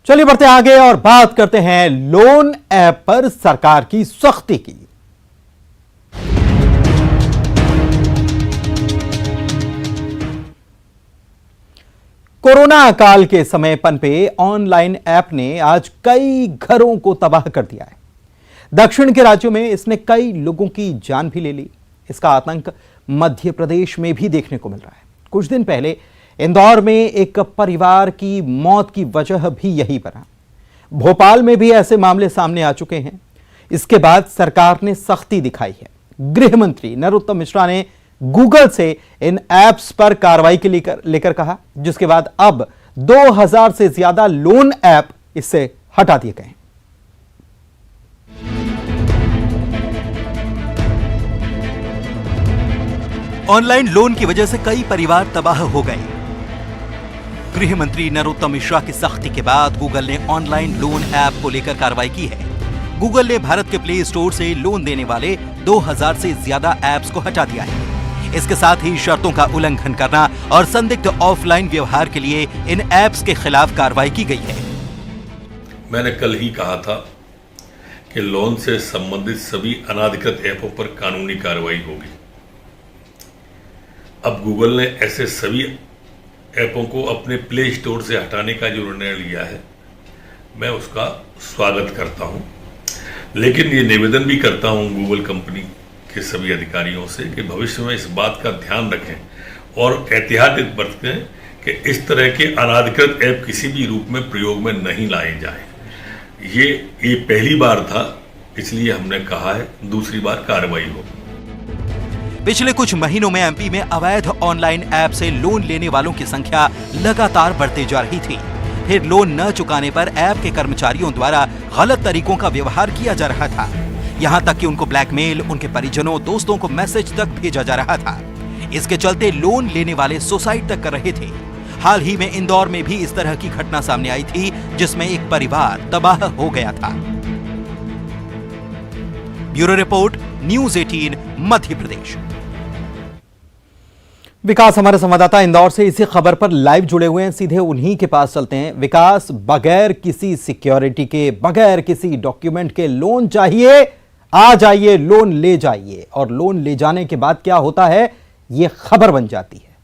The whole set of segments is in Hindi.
चलिए बढ़ते आगे और बात करते हैं लोन ऐप पर सरकार की सख्ती की। कोरोना काल के समय पनपे ऑनलाइन ऐप ने आज कई घरों को तबाह कर दिया है। दक्षिण के राज्यों में इसने कई लोगों की जान भी ले ली। इसका आतंक मध्य प्रदेश में भी देखने को मिल रहा है। कुछ दिन पहले इंदौर में एक परिवार की मौत की वजह भी यही बना। भोपाल में भी ऐसे मामले सामने आ चुके हैं। इसके बाद सरकार ने सख्ती दिखाई है। गृह मंत्री नरोत्तम मिश्रा ने गूगल से इन ऐप्स पर कार्रवाई के लेकर कहा, जिसके बाद अब 2000 से ज्यादा लोन ऐप इससे हटा दिए गए। ऑनलाइन लोन की वजह से कई परिवार तबाह हो गए। गृह मंत्री नरोत्तम मिश्रा की सख्ती के बाद गूगल ने ऑनलाइन लोन ऐप को लेकर कार्रवाई की है। गूगल ने भारत के प्ले स्टोर से लोन देने वाले 2000 से ज्यादा ऐप्स को हटा दिया है। इसके साथ ही शर्तों का उल्लंघन करना और संदिग्ध ऑफलाइन व्यवहार के लिए इन ऐप्स के खिलाफ कार्रवाई की गई है। मैंने कल ही कहा था कि लोन से संबंधित सभी अनाधिकृत ऐपों पर कानूनी कार्रवाई होगी। अब गूगल ने ऐसे सभी ऐपों को अपने प्ले स्टोर से हटाने का जो निर्णय लिया है, मैं उसका स्वागत करता हूं। लेकिन ये निवेदन भी करता हूं गूगल कंपनी के सभी अधिकारियों से कि भविष्य में इस बात का ध्यान रखें और एहतियात बरतें कि इस तरह के अनाधिकृत ऐप किसी भी रूप में प्रयोग में नहीं लाए जाएं। ये पहली बार था, इसलिए हमने कहा है दूसरी बार कार्रवाई हो। पिछले कुछ महीनों में एमपी में अवैध ऑनलाइन ऐप से लोन लेने वालों की संख्या लगातार बढ़ती जा रही थी। फिर लोन न चुकाने पर ऐप के कर्मचारियों द्वारा गलत तरीकों का व्यवहार किया जा रहा था। यहां तक कि उनको ब्लैकमेल, उनके परिजनों, दोस्तों को मैसेज तक भेजा जा रहा था। इसके चलते लोन लेने वाले सुसाइड तक कर रहे थे। हाल ही में इंदौर में भी इस तरह की घटना सामने आई थी, जिसमें एक परिवार तबाह हो गया था। Bureau report, news 18 Madhya Pradesh. विकास हमारे संवाददाता इंदौर से इसी खबर पर लाइव जुड़े हुए हैं। सीधे उन्हीं के पास चलते हैं। विकास, बगैर किसी सिक्योरिटी के, बगैर किसी डॉक्यूमेंट के लोन चाहिए, आ जाइए, लोन ले जाइए, और लोन ले जाने के बाद क्या होता है, यह खबर बन जाती है।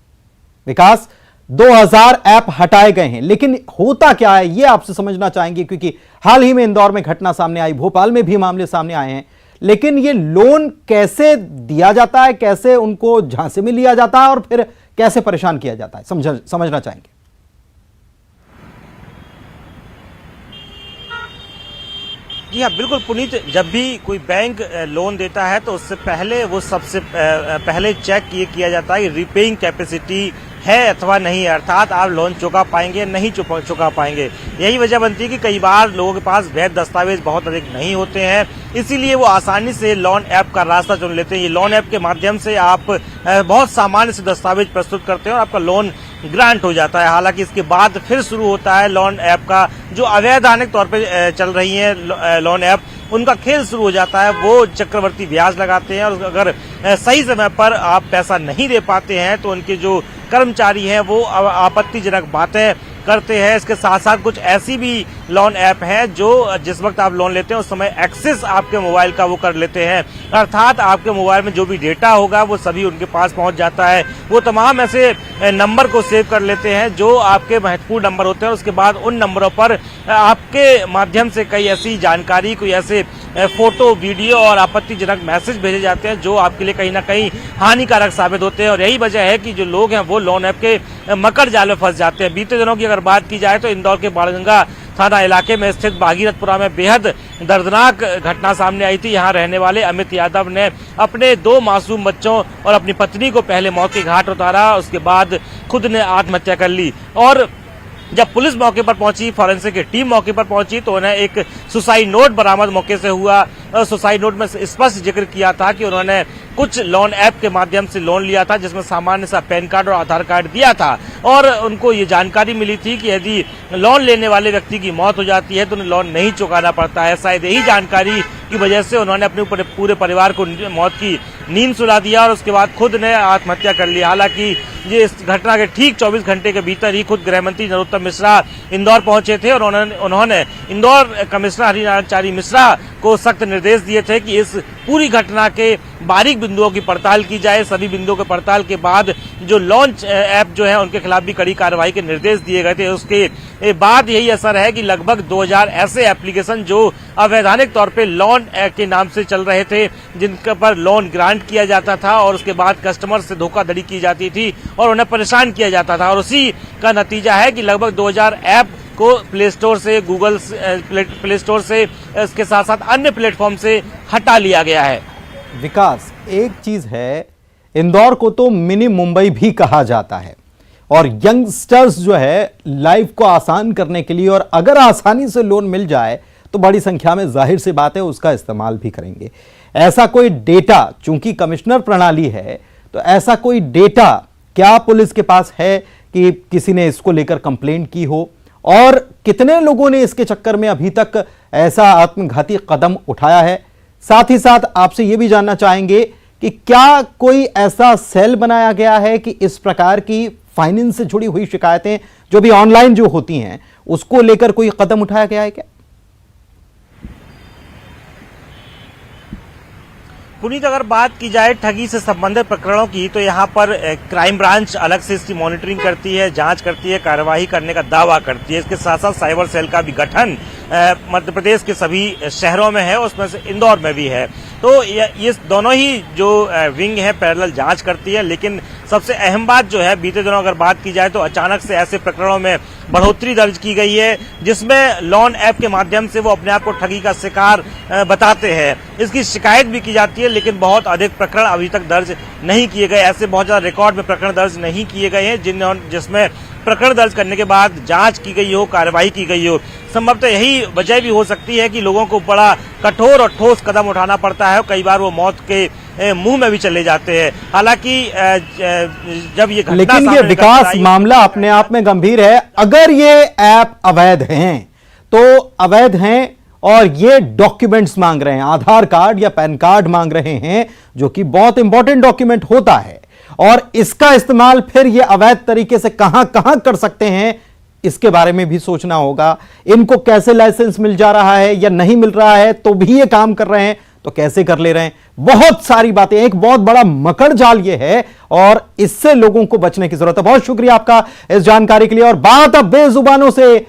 विकास, 2000 ऐप हटाए गए हैं, लेकिन होता क्या है यह आपसे समझना चाहेंगे, क्योंकि हाल ही में इंदौर में घटना सामने आई, भोपाल में भी मामले सामने आए हैं। लेकिन ये लोन कैसे दिया जाता है, कैसे उनको झांसे में लिया जाता है और फिर कैसे परेशान किया जाता है, समझना चाहेंगे। जी हाँ, बिल्कुल पुनीत, जब भी कोई बैंक लोन देता है तो उससे पहले वो सबसे पहले चेक ये किया जाता है कि रीपेइंग कैपेसिटी है अथवा नहीं है, अर्थात आप लोन चुका पाएंगे नहीं चुका पाएंगे। यही वजह बनती है कि कई बार लोगों के पास वैध दस्तावेज बहुत अधिक नहीं होते हैं, इसीलिए वो आसानी से लोन ऐप का रास्ता चुन लेते हैं। ये लोन ऐप के माध्यम से आप बहुत सामान्य से दस्तावेज प्रस्तुत करते हैं और आपका लोन ग्रांट हो जाता है। हालांकि इसके बाद फिर शुरू होता है लोन ऐप का जो अवैधानिक तौर पे चल रही है लोन ऐप, उनका खेल शुरू हो जाता है। वो चक्रवर्ती ब्याज लगाते हैं और अगर सही समय पर आप पैसा नहीं दे पाते हैं तो उनके जो कर्मचारी हैं वो आपत्तिजनक बातें करते हैं। इसके साथ साथ कुछ ऐसी भी लोन ऐप है जो जिस वक्त आप लोन लेते हैं उस समय एक्सेस आपके मोबाइल का वो कर लेते हैं, अर्थात आपके मोबाइल में जो भी डेटा होगा वो सभी उनके पास पहुंच जाता है। वो तमाम ऐसे नंबर को सेव कर लेते हैं जो आपके महत्वपूर्ण नंबर होते हैं और उसके बाद उन नंबरों पर आपके माध्यम से कई ऐसी जानकारी, कोई ऐसे फोटो, वीडियो और आपत्तिजनक मैसेज भेजे जाते हैं जो आपके लिए कहीं ना कहीं हानिकारक साबित होते हैं। और यही वजह है कि जो लोग हैं वो लोन ऐप के मकर जाल में फंस जाते हैं। बीते दिनों की अगर बात की जाए तो इंदौर के बाणगंगा थाना इलाके में स्थित भागीरथपुरा में बेहद दर्दनाक घटना सामने आई थी। यहाँ रहने वाले अमित यादव ने अपने 2 मासूम बच्चों और अपनी पत्नी को पहले मौत के घाट उतारा, उसके बाद खुद ने आत्महत्या कर ली। और जब पुलिस मौके पर पहुंची, फॉरेंसिक की टीम मौके पर पहुंची तो उन्हें एक सुसाइड नोट बरामद मौके से हुआ। सुसाइड नोट में स्पष्ट जिक्र किया था कि उन्होंने कुछ लोन ऐप के माध्यम से लोन लिया था जिसमें सामान्य सा पैन कार्ड और आधार कार्ड दिया था और उनको ये जानकारी मिली थी कि यदि लोन लेने वाले व्यक्ति की मौत हो जाती है तो उन्हें लोन नहीं चुकाना पड़ता है। शायद यही जानकारी की वजह से उन्होंने अपने पूरे परिवार को मौत की नींद सुला दिया और उसके बाद खुद ने आत्महत्या कर ली। हालांकि ये इस घटना के ठीक 24 घंटे के भीतर ही खुद गृह मंत्री नरोत्तम मिश्रा इंदौर पहुंचे थे और उन्होंने इंदौर कमिश्नर हरिनारायण मिश्रा को सख्त निर्देश दिए थे कि इस पूरी घटना के बारीक बिंदुओं की पड़ताल की जाए। सभी बिंदुओं की पड़ताल के बाद जो लॉन्च ऐप जो है उनके खिलाफ भी कड़ी कार्रवाई के निर्देश दिए गए थे। उसके बाद यही असर है कि लगभग 2000 ऐसे एप्लीकेशन जो अवैधानिक तौर पे लोन के नाम से चल रहे थे, जिनके पर लोन ग्रांट किया जाता था और उसके बाद कस्टमर से धोखाधड़ी की जाती थी और उन्हें परेशान किया जाता था, और उसी का नतीजा है कि लगभग 2000 ऐप को प्ले स्टोर से, गूगल प्ले स्टोर से, इसके साथ साथ अन्य प्लेटफॉर्म से हटा लिया गया है। विकास, एक चीज है, इंदौर को तो मिनी मुंबई भी कहा जाता है और यंगस्टर्स जो है लाइफ को आसान करने के लिए, और अगर आसानी से लोन मिल जाए तो बड़ी संख्या में जाहिर सी बात है उसका इस्तेमाल भी करेंगे। ऐसा कोई डेटा, चूंकि कमिश्नर प्रणाली है, तो ऐसा कोई डेटा क्या पुलिस के पास है कि किसी ने इसको लेकर कंप्लेंट की हो, और कितने लोगों ने इसके चक्कर में अभी तक ऐसा आत्मघाती कदम उठाया है? साथ ही साथ आपसे यह भी जानना चाहेंगे कि क्या कोई ऐसा सेल बनाया गया है कि इस प्रकार की फाइनेंस से जुड़ी हुई शिकायतें जो भी ऑनलाइन जो होती हैं उसको लेकर कोई कदम उठाया गया है क्या? पुनीत, अगर बात की जाए ठगी से संबंधित प्रकरणों की, तो यहाँ पर क्राइम ब्रांच अलग से इसकी मॉनिटरिंग करती है, जांच करती है, कार्रवाई करने का दावा करती है। इसके साथ साथ साइबर सेल का भी गठन मध्य प्रदेश के सभी शहरों में है, उसमें से इंदौर में भी है। तो ये दोनों ही जो विंग है पैरेलल जांच करती है। लेकिन सबसे अहम बात जो है, बीते दिनों अगर बात की जाए तो अचानक से ऐसे प्रकरणों में बढ़ोतरी दर्ज की गई है जिसमें लोन ऐप के माध्यम से वो अपने आप को ठगी का शिकार बताते हैं। इसकी शिकायत भी की जाती है, लेकिन बहुत अधिक प्रकरण अभी तक दर्ज नहीं किए गए। ऐसे बहुत ज्यादा रिकॉर्ड में प्रकरण दर्ज नहीं किए गए हैं जिसमें प्रकरण दर्ज करने के बाद जांच की गई हो, कार्रवाई की गई हो। संभवतः यही वजह भी हो सकती है कि लोगों को बड़ा कठोर और ठोस कदम उठाना पड़ता है, कई बार वो मौत के मुंह में भी चले जाते हैं। हालांकि जब ये घटना, लेकिन ये विकास मामला अपने आप में गंभीर है। अगर ये ऐप अवैध हैं तो अवैध हैं और ये डॉक्यूमेंट्स मांग रहे हैं, आधार कार्ड या पैन कार्ड मांग रहे हैं, जो कि बहुत इंपॉर्टेंट डॉक्यूमेंट होता है, और इसका इस्तेमाल फिर ये अवैध तरीके से कहां कहां कर सकते हैं, इसके बारे में भी सोचना होगा। इनको कैसे लाइसेंस मिल जा रहा है या नहीं मिल रहा है तो भी ये काम कर रहे हैं, तो कैसे कर ले रहे हैं, बहुत सारी बातें। एक बहुत बड़ा मकड़ जाल ये है और इससे लोगों को बचने की जरूरत है। बहुत शुक्रिया आपका इस जानकारी के लिए। और बात अब बेजुबानों से